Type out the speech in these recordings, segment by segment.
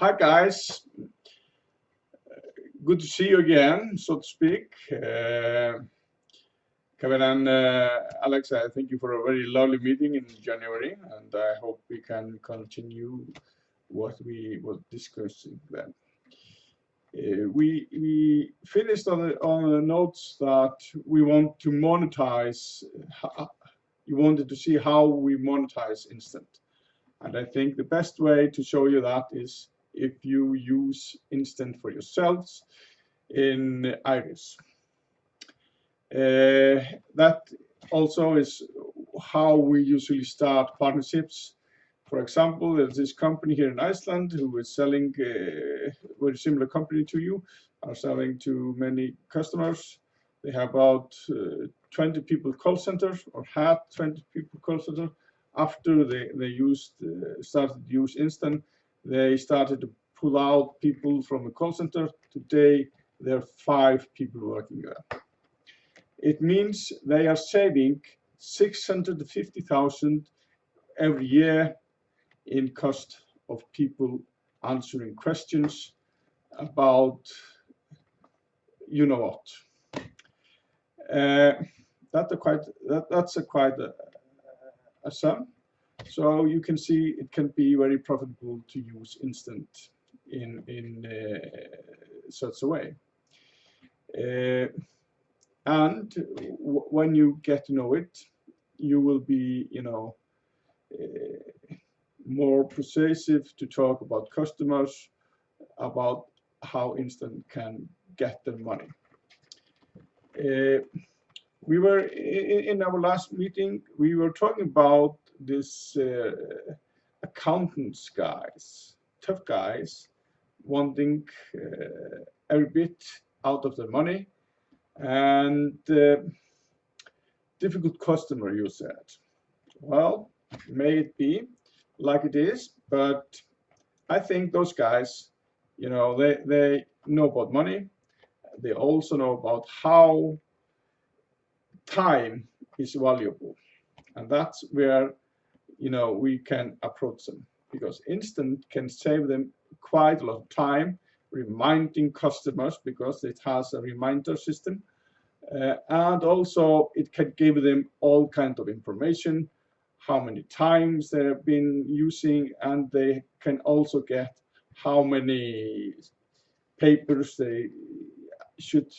Hi guys, good to see you again, so to speak. Kevin and Alex, I thank you for a very lovely meeting in January, and I hope we can continue what we were discussing then. We finished on the notes that we want to monetize. You wanted to see how we monetize Instant, and I think the best way to show you that is if you use Instant for yourselves in Iris. That also is how we usually start partnerships. For example, there's this company here in Iceland who is selling a very similar company to you, are selling to many customers. They have about 20 people call center, or had 20 people call center. After they started to use Instant, they started to pull out people from the call center. Today, there are 5 people working there. It means they are saving 650,000 every year in cost of people answering questions about you know what. That's quite a sum. So you can see it can be very profitable to use Instant in such a way. And when you get to know it, you will be, more persuasive to talk about customers, about how Instant can get their money. We were in our last meeting, we were talking about this accountants guys, tough guys, wanting every bit out of their money, and difficult customer, you said. Well, may it be like it is, but I think those guys, they know about money. They also know about how time is valuable, and that's where we can approach them, because Instant can save them quite a lot of time reminding customers, because it has a reminder system, and also it can give them all kinds of information, how many times they have been using, and they can also get how many papers they should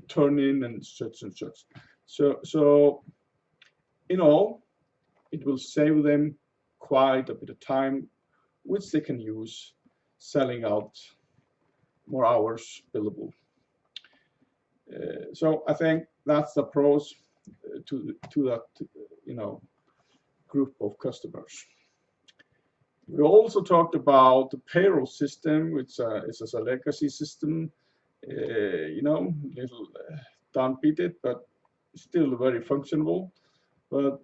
turn in and such and such. So in all, it will save them quite a bit of time, which they can use selling out more hours billable. So I think that's the pros to that group of customers. We also talked about the payroll system, which is a legacy system, little downbeaten, but still very functional, but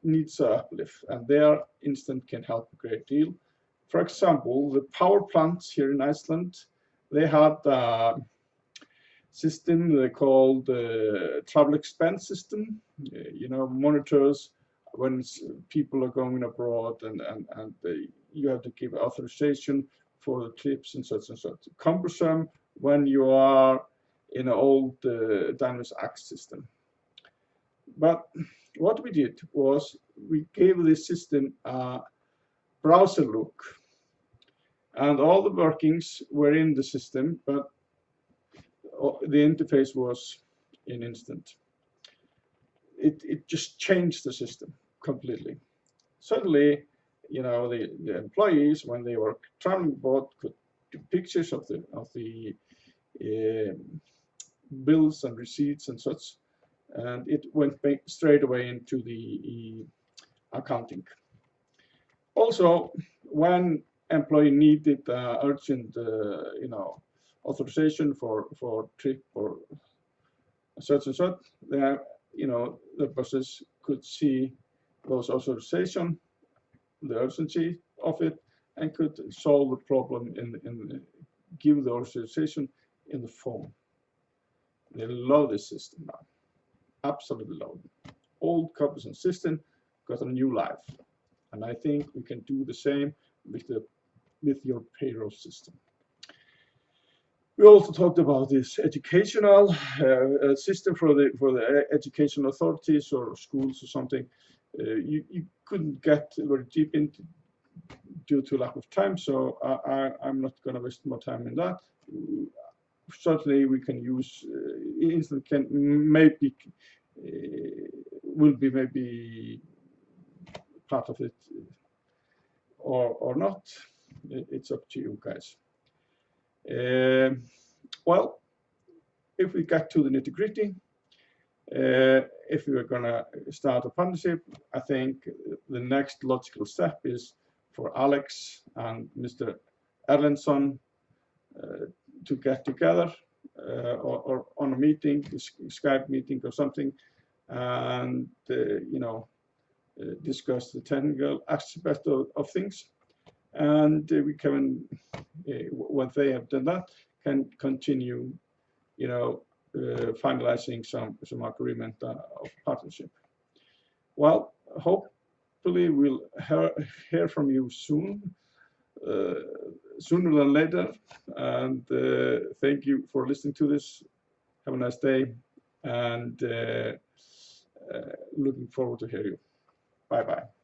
needs a uplift, and there Instant can help a great deal. For example, the power plants here in Iceland, they had a system they called the travel expense system, monitors when people are going abroad, and you have to give authorization for the trips and such and such. Cumbersome when you are in an old Dynamics Axe system. But what we did was we gave this system a browser look, and all the workings were in the system, but the interface was in Instant. It just changed the system completely. Suddenly, the employees, when they were traveling abroad, could do pictures of the bills and receipts and such, and it went straight away into the accounting. Also, when employee needed urgent, authorization for trip or such and such, the bosses could see those authorization, the urgency of it, and could solve the problem give the authorization in the phone. They love this system now, absolutely love it. Old cumbersome system got a new life, and I think we can do the same with the with your payroll system. We also talked about this educational system for the education authorities or schools or something. You couldn't get very deep into due to lack of time, so I'm not going to waste more time in that. Certainly, we can use instant can maybe will be maybe part of it or not. It's up to you guys. Well, if we get to the nitty-gritty, if we are going to start a partnership, I think the next logical step is for Alex and Mr. Erlendsson to get together or on a meeting, a Skype meeting or something, and discuss the technical aspect of things. And we can, when they have done that, can continue, finalizing some agreement of partnership. Well, hopefully we'll hear from you soon, sooner than later. And thank you for listening to this. Have a nice day, and looking forward to hear you. Bye-bye.